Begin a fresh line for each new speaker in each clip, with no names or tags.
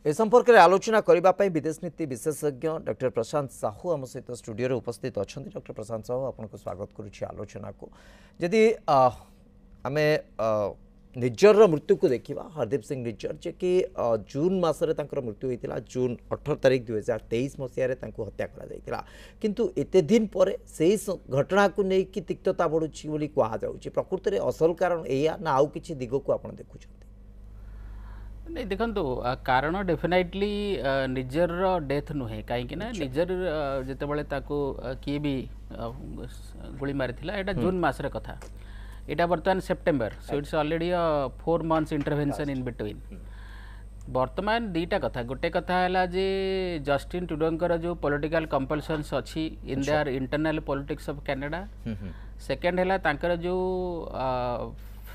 ए संपर्क में आलोचना करने विदेश नीति विशेषज्ञ डॉक्टर प्रशांत साहू आम सहित स्टूडियो उपस्थित अच्छा। डॉक्टर प्रशांत साहू आपको स्वागत करुच्ची आलोचना को। जदि आम निज्जर मृत्यु को देखा हरदीप सिंह निज्जर जे कि जून मसरे मृत्यु होता जून 18 तारिख 2023 मसीह हत्या करा किंतु एते दिन पर से घटना को लेकिन तिक्तता बढ़ुची बोली कहुच्छी प्रकृति में असल कारण या ना आउ किसी दिग को आप देखुं
नहीं देखो कारण डेफिनेटली निजर डेथ नुहे कहीं निजर जितेबाला किए भी गुली मारी एटा जून मसर कथा यहाँ बर्तमान September so it's already 4 months intervention in between. बर्तमान दीटा कथा गोटे कथा है जे जस्टिन ट्रुडोंकर जो पॉलिटिकल कंपल्सन्स अच्छी in their internal politics of Canada. Second है तांकर जो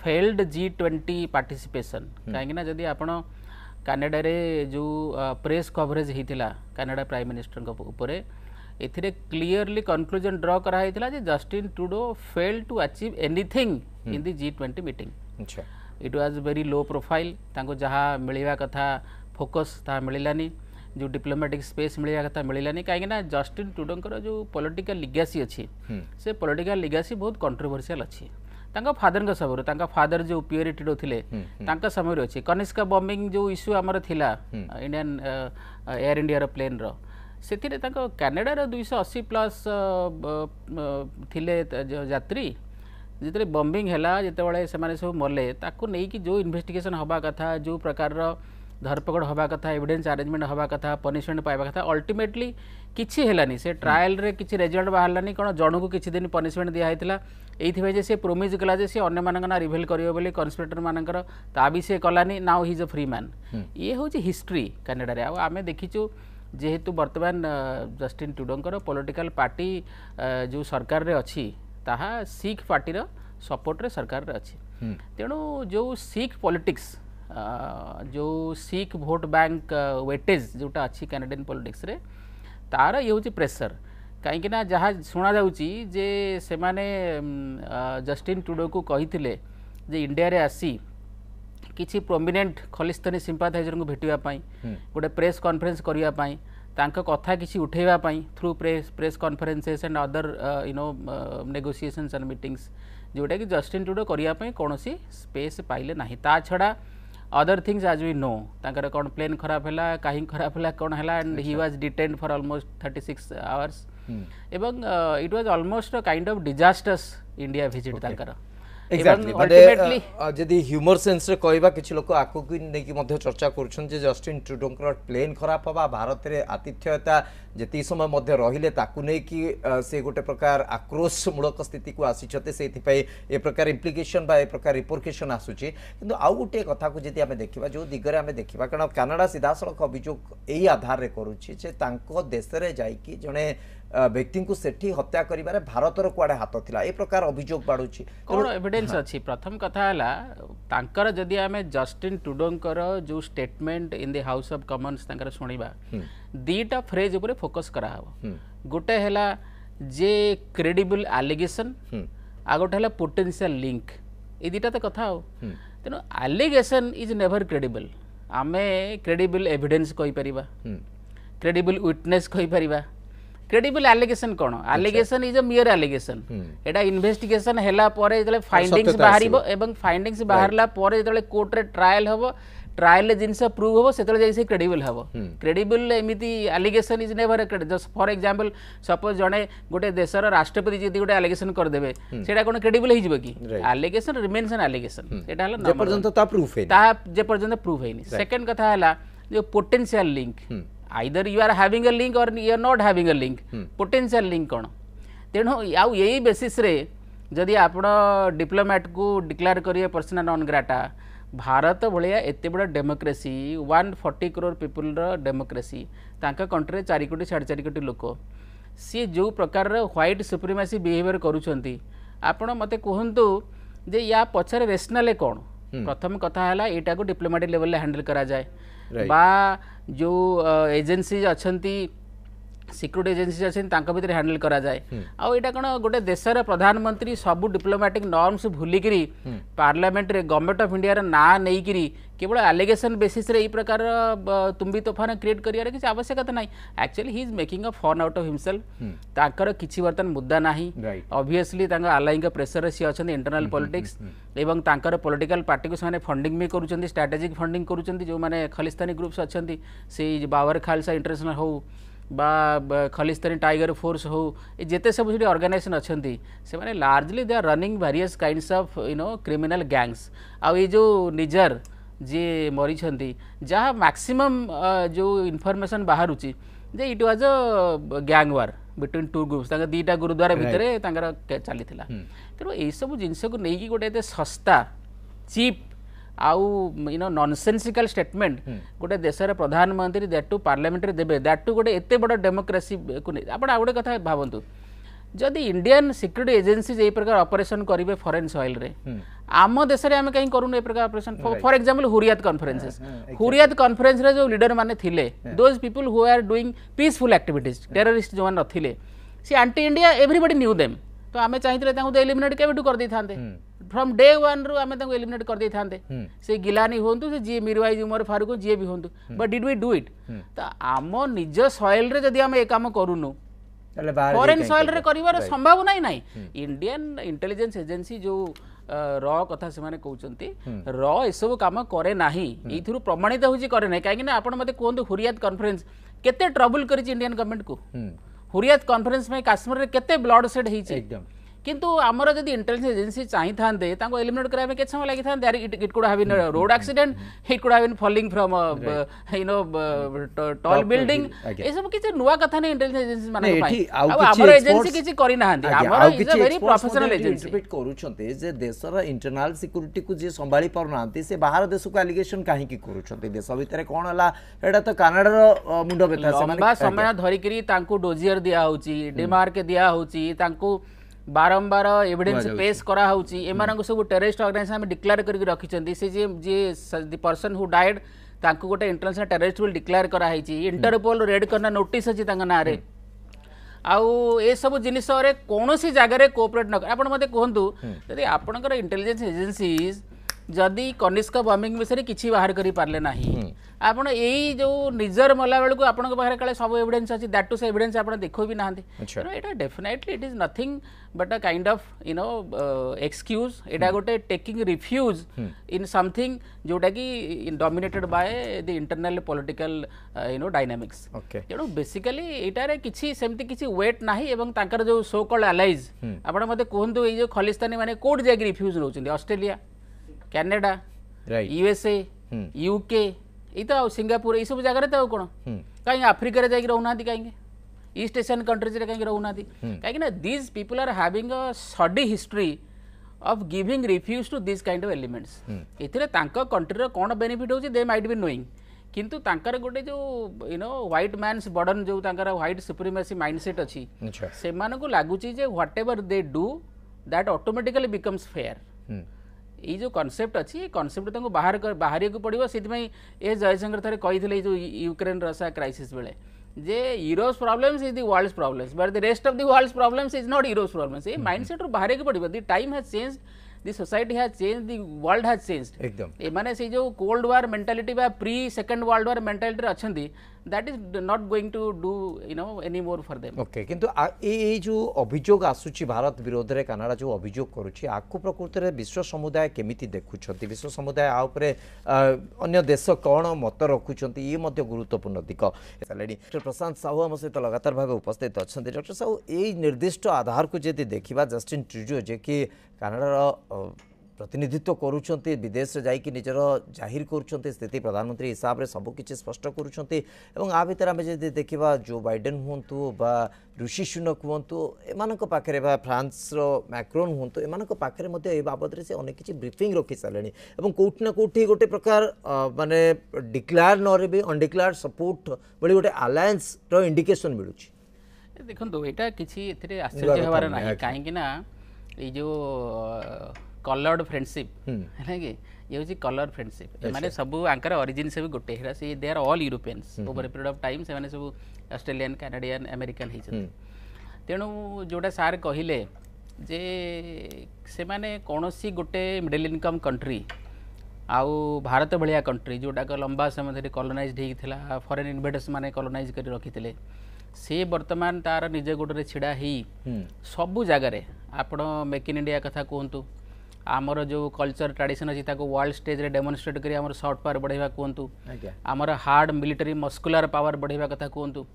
फेल्ड G20 पार्टिसिपेशन कहीं जदि आप कनाडा रे जो प्रेस कवरेज होता कनाडा प्राइम मिनिस्टर उपरे एथिरे क्लियरली कंक्लूजन ड्रॉ कराइला जे Justin Trudeau fail to achieve anything in the G20 meeting. It was very low profile तांको जहाँ मिलवा कथा फोकस ता मिलानी जो डिप्लोमेटिक स्पेस मिलवा कथा मिलानी कहीं जस्टिन ट्रुडोंकर जो पॉलिटिकल लिगेसी अच्छी से पॉलिटिकल लिगेसी बहुत कंट्रोवर्शियल अच्छी फादर समय फादर जो पियरी टिडो थिले समय अच्छी कनिष्का बॉम्बिंग जो इश्यू आमर थिला इंडियन एयर इंडिया प्लेन रो से कनाडार 280+ थिले यात्री जिते बॉम्बिंग है जिते से सब मले ताकू नहीं कि जो इन्वेस्टिगेशन हवा कथा जो प्रकार धरपकड़ हवा कथा एविडेंस अरेंजमेंट हवा कथा पनिशमेंट पाइबा कथा अल्टीमेटली किछि हेलानी से ट्रायल रे किछि रिजल्ट बाहरलानी कौन जन को किछि दिन पनिशमेंट दिया होता ये से प्रोमिज कला जे से अन्य मानक ना रिवील करियो बोली कन्स्पिरेटर मानकर ता भी से कलानी now he is a free man. ये हूँ हिस्ट्री कनाडा रे आम देखीचु जेहेतु बर्तमान जस्टिन ट्रुडोंकर पॉलिटिकल पार्टी जो सरकार रे अच्छी ताहा सिख पार्टी सपोर्ट रे सरकार रे अच्छी तेणु जो सिख पॉलिटिक्स जो सिख भोट बैंक वेटेज जोटा अच्छी कैनेडियन पॉलिटिक्स रे तार ये हूँ प्रेसर कहीं जहाँ शुणा जाउची जे से माने जस्टिन ट्रुडो को कही जे इंडिया रे आसी किसी प्रोमिनेंट खलिस्तानी सिंपाथाइजर को भेटापी गोटे प्रेस कॉन्फ्रेंस करने कथा किसी उठेवाई through press conferences and other negotiations and meetings जोटा कि जस्टिन ट्रुडो करने कौन स्पेस पाइले ना ता छड़ा other things as we know तांकर कौन प्लेन खराब है कहीं खराब है कौन है and he was detained for almost 36 hours एवं it was almost kind of disasters India visit तांकर
एक्जाक्टली माने जदि ह्यूमर सेंस रे कहबा किछि लोक आकु कि नेकी मध्य चर्चा करूछन जे जस्टिन ट्रुडोंकर प्लेन खराब हवा भारत रे आतिथ्यता जति समय मध्य रहिले ताकु नै कि से गोटे प्रकार आक्रोश मूलक स्थिति को आसीछते सेथि पई ए प्रकार इम्प्लिकेशन बा ए प्रकार रिपोर्केशन आसुची किंतु आउ गोटे कथा को जदि हमें देखिबा जो दिगरे हमें देखिबा कारण कनाडा सीधा सड़क अभियोग एई आधार रे करूची जे तांको देश रे जाई कि जने व्यक्ति को सेठी हत्या करिबारे भारतर कुआडे हाथ थिला ए प्रकार अभियोग बाडुची
कोन एविडेंस अछि। प्रथम कथा हला तांकर जदि आमे जस्टिन ट्रुडोंकर जो statement in the house of Commons तांकर सुनिबा दीटा फ्रेज ऊपर फोकस करा हबो गोटे हला जे क्रेडिबल एलिगेशन आ गोटे हला पोटेंशियल लिंक ए दीटा त कथा हो तेनो एलिगेशन इज नेवर क्रेडिबल आमे क्रेडिबल एविडेंस कहि परिबा क्रेडिबल विटनेस कहि परिबा क्रेडिबल एलिगेशन कौन allegation is a mere allegation एटा इन्वेस्टिगेशन हैला परे जले फाइंडिंग्स बाहरिबो एवं फाइंडिंग्स बाहरला परे जले कोर्ट रे ट्रायल हबो ट्रायल ले जिनस प्रूव हबो सेतले जैसे क्रेडिबल हबो क्रेडिबल एमिति allegation is never just for example suppose जने गोटे देशर राष्ट्रपति जदि गोटे एलिगेशन कर देबे सेटा कोन क्रेडिबल हि जिवो कि एलिगेशन रिमेन्स एन एलिगेशन एटा हला
जे पर्यंत ता प्रूफ है
ता जे पर्यंत प्रूफ हैनी। सेकंड कथा हला जो potential link either you are having a link or you are not having a link potential link कौन तेणु आउ यही बेसिस रे जदि आप डिप्लोमेट को डिक्लेयर करिए पर्सना नॉन ग्राटा भारत भाया एत बड़ा डेमोक्रेसी 140 करोड़ पीपुल डेमोक्रेसी तांका कंट्री 4 कोटी 4.5 कोटी लोक सी जो प्रकार व्हाइट सुप्रीमेसी बिहेवियर करूछंती आपण मते कहंतु जे या पछरे रेशनल कौन प्रथम कथा है यहाँ को डिप्लोमेटिक लेवल हैंडल करा जाए बा जो एजेंसीज अच्छी सिक्यूरीटी एजेन्सी अच्छे भितर हैंडल करा जाए आउ एटा कौन गोटे देशर प्रधानमंत्री सब डिप्लोमेटिक नॉर्म्स भूलिकी पार्लियामेंट रे गवर्नमेंट ऑफ इंडिया ना नहीं केवल एलिगेशन बेसिस रे प्रकार तुम्बी तोफान क्रिएट करियार किसी आवश्यकता नहीं actually he is making a fun out of himself ताकर किछि बर्तन मुद्दा नाही ऑब्वियसली तांगा अलाइंग प्रेशर सी अच्छा इंटरनल पॉलिटिक्स एवं तांकर पॉलिटिकल पार्टी को से फंडिंग भी करूछंती स्ट्रेटेजिक फंडिंग करूछंती जो माने खलिस्तानी ग्रुप्स अच्छंती से बाबर खालसा इंटरनेशनल हो बा खलिस्तानी टाइगर फोर्स हो जेते सब जो ऑर्गेनाइजेशन अच्छंती से माने largely they are running various kinds of criminal gangs आ ये जो निजर जे मरी जहाँ मैक्सिमम जो इनफॉरमेशन बाहर जे it was a gang war between two groups दीटा गुरुद्वारा भितर चली तेणु यही सब जिनस को लेकिन गोटे सस्ता चीप आउ नॉनसेंसिकल स्टेटमेंट गोटे देशर प्रधानमंत्री दैट टू पार्लियामेंट रे देबे दैट टू गोटे एते बड़ डेमोक्रेसी को आपण आ गोटे कथा भावंतु जदि इंडियन सिक्यूरीटी एजेंसी ये प्रकार ऑपरेशन करेंगे फॉरेन सॉइल रे आम देश में आम कहीं करूँ प्रकार operation for example Hurriyat conferences Hurriyat conference रे जो लीडर माने थिले those people who are doing peaceful activities terrorist जो नथिले सी anti India everybody knew them तो आम चाहिए एलिमिनेट केबेठू कर दे थांते फ्रॉम डे वन रू आम एलिमिनेट कर दे थांते से गिलानी होंतु से जी मीरवाइज उमर फारूक जी भी होंतु but did we do it तो आम निज सॉइल रे जदि आम ए काम करूनु फॉरेन सॉइल रे करिवार संभावना ही नहीं इंडियन इंटेलिजेंस एजेंसी जो रॉ कथा से माने कहउचंती रॉ ए सब काम करे नाही एथुरु प्रमाणित होची करे नाही काहे कि ना आपण मते कोहंतु हुरियत कॉन्फ्रेंस केते ट्रबल करिछि इंडियन गवर्नमेंट को हुरियत कॉन्फ्रेंस में कश्मीर रे केते ब्लड शेड हेछि एकदम किंतु आमर जदि इंटेलिजेंस एजेंसी चाहि थांदे तांको एलिमिनेट करा में केते समय लागि थांदे it could have been road accident it could have been falling from tall building ए सब किछि नुवा कथा नै इंटेलिजेंस एजेंसी माने पाई आमर एजेंसी किछि करि नाहंदी आमर is a very professional agency
interpret करूछंते जे देशर इंटरनल सिक्यूरिटी को जे संभाली पर नांती से बाहर देश को एलिगेशन काहे की करूछंते देश भीतर कोन हला एडा तो कनाडा रो मुंडो बेता से
माने समय धरि करी तांको डोजियर दिया होची डिमार्क दिया होची तांको बारंबार एविडेंस पेश करा होची एमान को सब टेररिस्ट ऑर्गेनाइजेशन में डिक्लेयर करके रखिचंती से जे द पर्सन हु डाइड तांको गोटे इंटरनेशनल टेररिस्ट विल डिक्लेयर करा हैची इंटरपोल रेड करना नोटिस अछि तांगा नारे आउ ए सब जिनिस रे कोनोसी जगह रे कोऑपरेट न आपण मते कहंतु यदि आपणकर इंटेलिजेंस एजेंसीज जदि कनिष्क बॉम्बिंग विषय किसी बाहर करि पारले नाही आपण एई जो निजर मला बेल को आपण बाहर काले सब एविडेंस अछि दैट टू से एविडेंस आपण देखो भी नाहंती तो एटा definitely it is nothing but a kind of excuse एटा गोटे टेकिंग रिफ्यूज इन समथिंग जोटा कि dominated by the internal political dynamics तेणु बेसिकली एटा रे किछि सेमति किछि वेट नाही एवं तांकर जो सो कॉल्ड अलाइज आपण मते कहंतु ए जो खलिस्तानी माने कोड जाके रिफ्यूज रहउछन्ती ऑस्ट्रेलिया कैनेडा यूएसए यूके ये तो सिंगापुर ये सब जगह तो कौन कहीं आफ्रिका जाकि रहना कहीं ईस्ट एशियन कंट्रीज कहीं रहना कहीं these people are having a sordid history of giving refuge to this kind of elements एथिरे तांका कंट्री कौन बेनिफिट होची दे माइट बी नोइंग किंतु तांकर गोटे जो व्हाइट मैन्स बर्डन जो तांकर व्हाइट सुप्रीमेसी माइंडसेट अछि से माने को लागुची जे whatever they do that automatically becomes fair ये जो कॉन्सेप्ट अच्छी ये कॉन्सेप्ट बाहर को पड़ो से ए जयशंकर थे कही जो यूक्रेन रशिया क्राइसिस बेले जे Europe's problems is the world's problems but the rest of the world's problems is not Europe's problems ये माइंडसेट रू बाहर को पड़ो the time has changed the society has changed the world has changed एकदम ए माने से जो कोल्ड वार मेंटालिटी बा pre second world war mentality अछंती that is not going to do any more for them
okay किंतु ए जो अभियोग आसुची भारत विरोध रे कनाडा जो अभियोग करूची आकु प्रकृति रे विश्व समुदाय केमिति देखुछंती विश्व समुदाय आ ऊपर अन्य देश कोन मत रखुछंती ये मध्ये गुरुत्वपूर्ण दिक चलेनी डॉक्टर प्रशांत साहू हम सहित लगातार भाग उपस्थित अछंती डॉक्टर साहू ए निर्दिष्ट आधार को जदि देखिबा जस्टिन ट्रूडो जे कि कनाडा प्रतिनिधित्व करुछंती विदेश जाइए निजर जाहिर करुछंती स्थिति प्रधानमंत्री हिसाब से सबकिछि स्पष्ट करुछंती एवं आ भितर आम जदि देखिबा जो बाइडेन हुंतु बा ऋषि सुनक हुंतु एमानक पाखरे बा फ्रांस रो मैक्रोन हुंतु एमानक पाखरे मध्ये ए बाबद रे से अनेक किछि ब्रीफिंग रखि सालेनी एवं कोठी ना कोठी गोटे प्रकार माने डिक्लेयर नरे भी अनडिक्लेयर सपोर्ट बड़ी गोटे अलायंस रो इंडिकेशन मिलुछि
देखंतु एटा किछि एथिरे आश्चर्य हेबार नाही काहे कि ना ए जो कलर्ड फ्रेंडशिप है कि ये हूँ कलर फ्रेंडशिप माने सब आंकर ओरिजिन सब गोटे से they are all Europeans over a period of time से माने सब ऑस्ट्रेलियन कैनेडियन अमेरिकन होइछन तेणु जोटा सार कहले जे से माने कोनोसी गोटे मिडिल इनकम कंट्री आउ भारत भाया कंट्री जोटा लंबा समय धरी कॉलोनाइज्ड होता फॉरेन इन्वेडर्स माने कॉलोनाइज कर रखी से वर्तमान तार निज गोटे छिड़ा ही सबू जगार आपण मेक इन इंडिया कथा कहतु आमर जो कल्चर ट्रेडिशन अच्छी वर्ल्ड स्टेज रे डेमोन्स्ट्रेट करी आमर सॉफ्ट पावर बढ़ावा कहतु आमर हार्ड मिलिटरी मस्कुलर पावर बढ़ावा कथा कहतु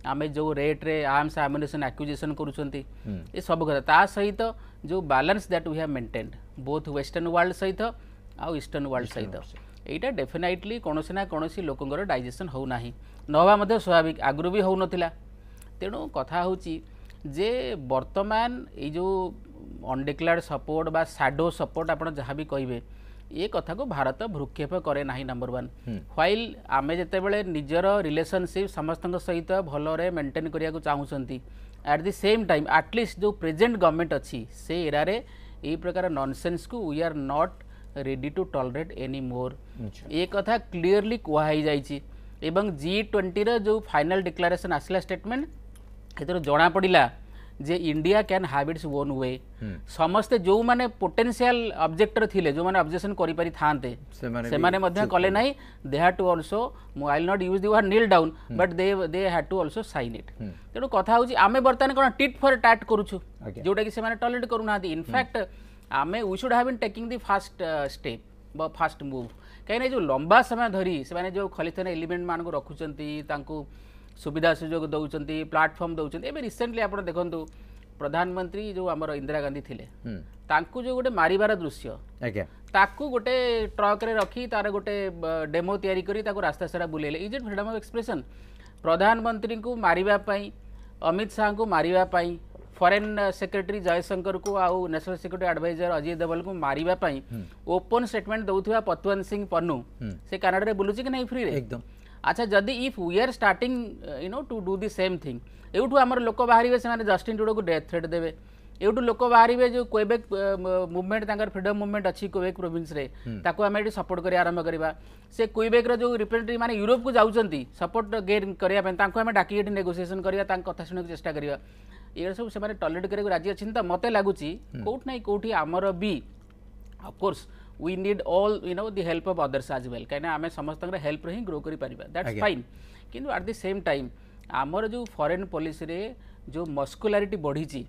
आमे जो रेट रे आर्म्स एम्युनिशन एक्विजिशन करूछंती ये सब कथा ता सहित जो balance that we have maintained both western world सहित आउ ईस्टर्न वर्ल्ड सहित एटा डेफिनेटली कोनोसी ना कोनोसी लोकंगर डाइजेशन हो नाही नवा मध्ये स्वाभाविक आगुरु भी हो नथिला तेणु कथा होची जे वर्तमान ये जो अनडिक्लेयर्ड सपोर्ट बा शैडो सपोर्ट आपण जहाँ भी कहिबे ये कथा को भारत भ्रुक्षेप करे नाही नंबर 1 व्हाइल आमे जते बेले निजर रिलेशनशिप समस्त सहित भलरे मेंटेन करिया को चाहूछंती at the same time at least जो प्रेजेंट गवर्नमेंट अच्छी से एरा रे ए प्रकार नॉनसेंस को we are not ready to tolerate any more ये कथा क्लियरली कहुई जाइए एवं G20 रो जो फाइनल डिक्लेरेशन आसला स्टेटमेंट एतर जना पड़िला जे India can have its own way समस्ते जो माने पोटेंशियल ऑब्जेक्टर थिले जो माने ऑब्जेक्शन करि पारि थांते से माने मध्य कले नाही they had to also I will not use the word kneel down but they had to also sign it तेणु कथा होची आमे बर्तमान कोन टिट फॉर टैट करूछु जोटा कि से माने टॉलरेट करू ना इनफैक्ट आमे we should have been taking the fast step fast move कहीं जो लंबा समय धरी से माने जो खलिस्तान एलिमेंट मान को रखुचंती तांको सुविधा सुजोग दौरान प्लाटफर्म दौरान एवं रिसेंटली आप देखु प्रधानमंत्री जो आमर इंदिरा गांधी थिले तांकु जो गोटे मारिबार दृश्य ताकू गोटे ट्रक रे रखी तार गोटे डेमो तैयारी करी ताकू रास्ता सारा बुलेले is it freedom of expression प्रधानमंत्री को मारिबा पई अमित शाह को मारिबा पई फॉरेन सेक्रेटरी जयशंकर को आउ नेशनल सिक्योरिटी एडवाइजर अजय देवल को मारिबा पई ओपन स्टेटमेंट दउथुवा पतवंत सिंह पन्नू से कनाडा रे बुलुची कि नहीं फ्री रे एकदम अच्छा जदि if we are starting you know to do the same thing एठू आमर लोक बाहर से जस्टिन ट्रूडो को डेथ थ्रेट देवे एठू लोक बाहर जो क्वेबेक मूवमेंट तांकर फ्रीडम मूवमेंट अच्छी क्वेबेक प्रोविंस रे ताको आमे सपोर्ट करी आरंभ करबा से क्वेबेक रो जो रिप्रेजेंटेटिव माने यूरोप को जाउचंती सपोर्ट गेन करिया पे तांको आमे डाकी नेगोशिएशन करिया तांक कथा सुने चेष्टा करिया ये सब से टॉलरेट करे राजी अछि त मते लागुची कोठ नै कोठी आमर बी of course we need all you know the help of others as well कहीं आमे समस्त हेल्प रे ही ग्रो करि परिबा दैट्स फाइन किंतु एट द सेम टाइम आमर जो फॉरेन पॉलिसी रे जो मस्कुलारिटी बढ़ी ची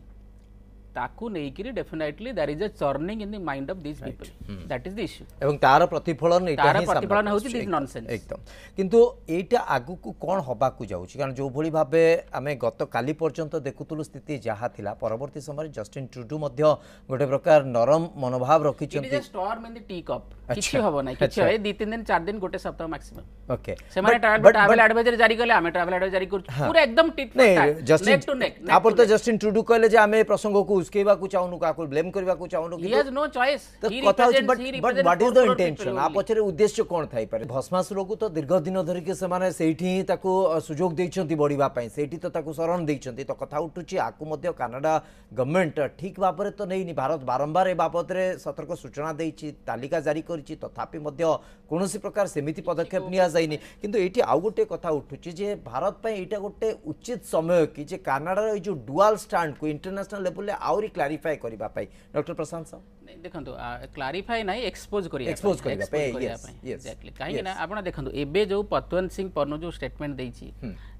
ताकू नै कि definitely there is a churning in the mind of this people that is the issue
एवं तार प्रतिफलन एटा ही
प्रतिफलन होची दिस नॉनसेंस
एकदम किंतु एटा आगु को कोन होबा को जाउची कारण जो भली भाबे आमे गत काली पर्यंत देखुतलु स्थिति जहा थिला परवर्ती समय जस्टिन ट्रूडो मध्य गोटे प्रकार नरम मनोभाव रखी चंती
it is storm in the tea cup किछि होबो नै किछि है 2-3 दिन 4 दिन गोटे सप्ताह मैक्सिमम ओके से माने ट्रैवल एडवाइजर जारी करले आमे ट्रैवल एडवाइजर जारी कर पूरा एकदम tit for neck to neck
आपन तो जस्टिन ट्रूडो कहले जे आमे प्रसंग को उसकेबा को चाहनु काको ब्लेम करबा को चाहनु
he has no choice
he represent but what is the intention आ पछरे उद्देश्य कोन थाई पारे भस्मासुर को तो दीर्घ दिन धरि के से माने सेठी ताको सुजोग दैछंती बढीबा पई सेठी तो ताको शरण दैछंती तो कथा उठुची आकु मध्य कनाडा गवर्नमेंट ठीक बापरे तो नहीं भारत बारंबार ए बाबत रे सतर्क सूचना दैछि तालिका जारी करिछि तथापि मध्य कोनोसी प्रकार सेमिति पदक्षेप निया जाइनी किंतु एठी आउ गोटे कथा उठुची जे भारत पई एटा गोटे उचित समय कि जे कनाडा रो जो डुअल स्टैंड को इंटरनेशनल लेवल ले आउरी क्लैरिफाई करबा पई डॉक्टर प्रशांत साहब
देखंतु क्लैरिफाई नै एक्सपोज करिया एग्जैक्टली काहे ना आपण देखंतु एबे जो पतवंत सिंह पन्नू जो स्टेटमेंट दैछि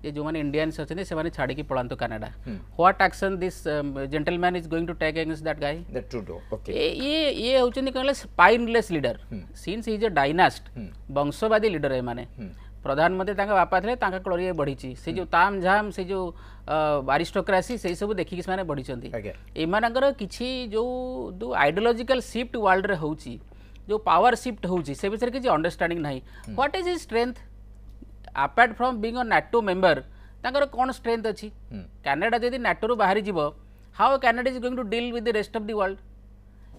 जे जो माने इंडियंस अछन से माने छाडी की पळांतो Canada what action this gentleman is going to take against that guy
that Trudeau okay
ये होचनी कहले spineless leader since he is a dynast वंशवादी लीडर है माने प्रधानमंत्री तांका बापा थे तांका कलरी बढ़ी से जो ताम झाम से जो आरिस्टोक्रेसी से सब देखिक से माने बढ़ी एमानकर किछि जो दो आइडियोलॉजिकल शिफ्ट वर्ल्ड रे होची जो पावर शिफ्ट होची से विषय किछि अंडरस्टैंडिंग नाही what is his strength apart from being a NATO member तांकर कोन स्ट्रेंथ अछि कनाडा जदि नाटो रो बाहरी जीवो how Canada is going to deal with the rest of the world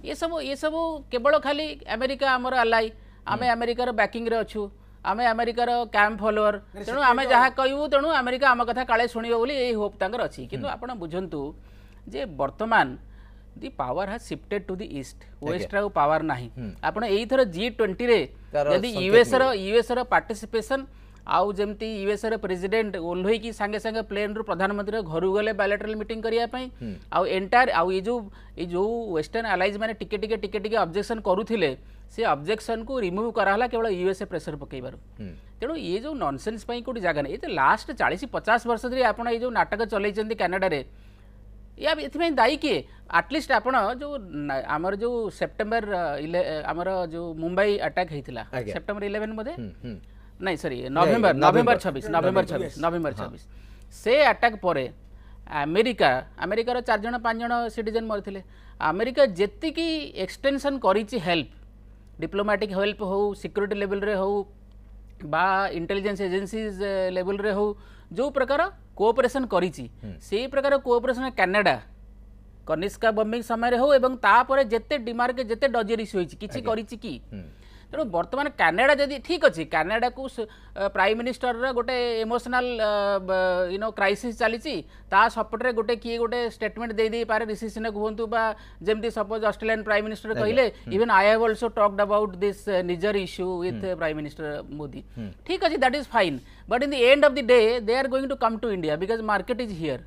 ये सब केवल खाली अमेरिका हमर अलाई आमे अमेरिका रो बैकिंग रे अछु आमे अमेरिकार कैंप फॉलोअर तेणु आमे जहाँ कहू तेणु अमेरिका आम कथा काले शुणव बोली यही होप तांकर अच्छी किंतु आपण बुझंतु जे वर्तमान the power has shifted to the east west रो पावर नाही आपण एई थर G20 रे यदि यूएस रो पार्टिसिपेशन आउ जमती यूएस रो प्रेसिडेंट ओल्होई की संगे संगे प्लेन रो प्रधानमंत्री घर गले बायलैटरल मीटिंग करिया पई आउ एंटायर आउ ये जो वेस्टर्न अलाइज माने टिके ऑब्जेक्शन करूथिले से ऑब्जेक्शन को रिमूव कराला केवल यूएसए प्रेशर पकईबार तेणु ये जो नॉनसेंस पई कोटी जगह नहीं ये लास्ट 40-50 वर्ष धरी आपण ये जो नाटक चलैचंदी कनाडा रे या इथि दायी किए एटलिस्ट आपण जो आमर जो सेप्टेम्बर आमर जो मुंबई अटैक होता सेप्टेम्बर 11 मध्ये नहीं सॉरी नवेम्बर 26 से अटैक परे अमेरिकार 4 जण 5 जण सिटीजन मरथिले अमेरिका जेति की एक्सटेंशन करिछि हेल्प डिप्लोमेटिक हेल्प हो सिक्योरिटी लेवल रे हो बा इंटेलिजेंस एजेंसीज लेवल रे हो जो प्रकार कोऑपरेशन करिछि से प्रकार कोऑपरेशन कनाडा कनिष्का बम्बिंग समय हो एवं तापर जेते डिमार्क जेते डजर इश्यू होइछि किछि करिछि की तेणु बर्तमान कनाडा जदि ठीक अच्छे कनाडा को प्राइम मिनिस्टर गोटे इमोशनल क्राइसिस चली सपोर्टे गोटे किए गोटे स्टेटमेंट दे दे पारे ऋषि सुनक हूँ जमती सपोज ऑस्ट्रेलियन प्राइम मिनिस्टर कहले even I have also talked about this Nijjar issue with prime minister Modi ठीक अच्छे that is fine but in the end of the day they are going to come to India because market is here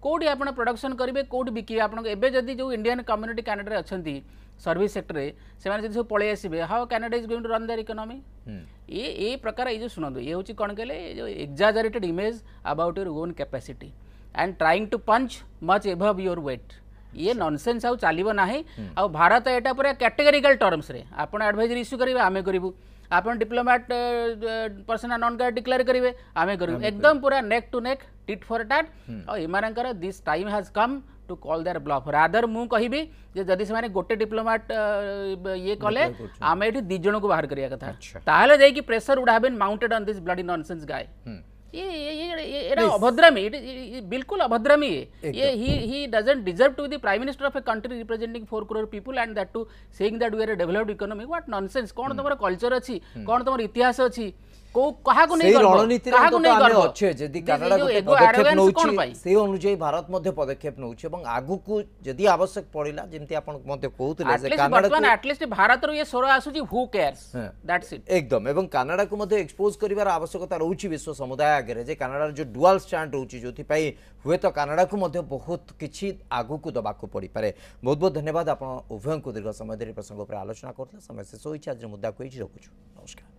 कोडी आपण production करेंगे कोडी बिके आपण एबे जदी जो इंडियन कम्युनिटी कनाडा रे अछंती सर्विस सेक्टर रे से माने जदी सब पळे आसीबे how Canada is going to run their economy ये प्रकार ये जो सुनंदो ये होची कोन कहले जो exaggerated image about your own capacity and trying to punch much above your weight ये नॉनसेंस आउ चलिबो नाही आ भारत एटा पूरा कैटेगोरिकल टर्म्स रे आपण एडवाइजरी इश्यू करिवे आमे करिवु आपण diplomat personal non grata declare करिवे आमे करिवु एकदम पूरा neck to neck tit for tat और इमानकर this time has come to call their bluff rather मु कहिबी जे जदि से माने गोटे डिप्लोमेट ये कले आमे एठी 2 जण को बाहर करिया कथा ताहले जाई कि pressure would have been mounted on this bloody nonsense guy ये अभद्रामी बिल्कुल अभद्रामी ये he doesn't deserve to be the prime minister of a country representing 4 crore people and that too saying that we are a developed economy what nonsense कोन तमर culture अछि कोन तमर इतिहास अछि को कहा को नहीं
रणनीति अच्छे जदि कनाडा पदक्षेप नउछि से अनुसार भारत मध्य पदक्षेप नउछि एवं आगु को जदि आवश्यक पड़िला जेंति आपण मध्य कहउतले जे कनाडा को
एटलीस्ट भारत रो ये सोर आसुची हु केयर्स दैट्स इट
एकदम एवं कनाडा को मध्य एक्सपोज करिवार आवश्यकता रहउछि विश्व समुदाय आगे जे कनाडा जो डुअल स्टैंड रहउछि जोथि पई हुए तो कनाडा को मध्य बहुत किछि आगु को दबा को पड़ी पारे बहुत बहुत धन्यवाद आपण उभय को दीर्घ समय धरि प्रसंग पर आलोचना करथले समय से सोइछि आज मुद्दा कोइ रखुछु नमस्कार।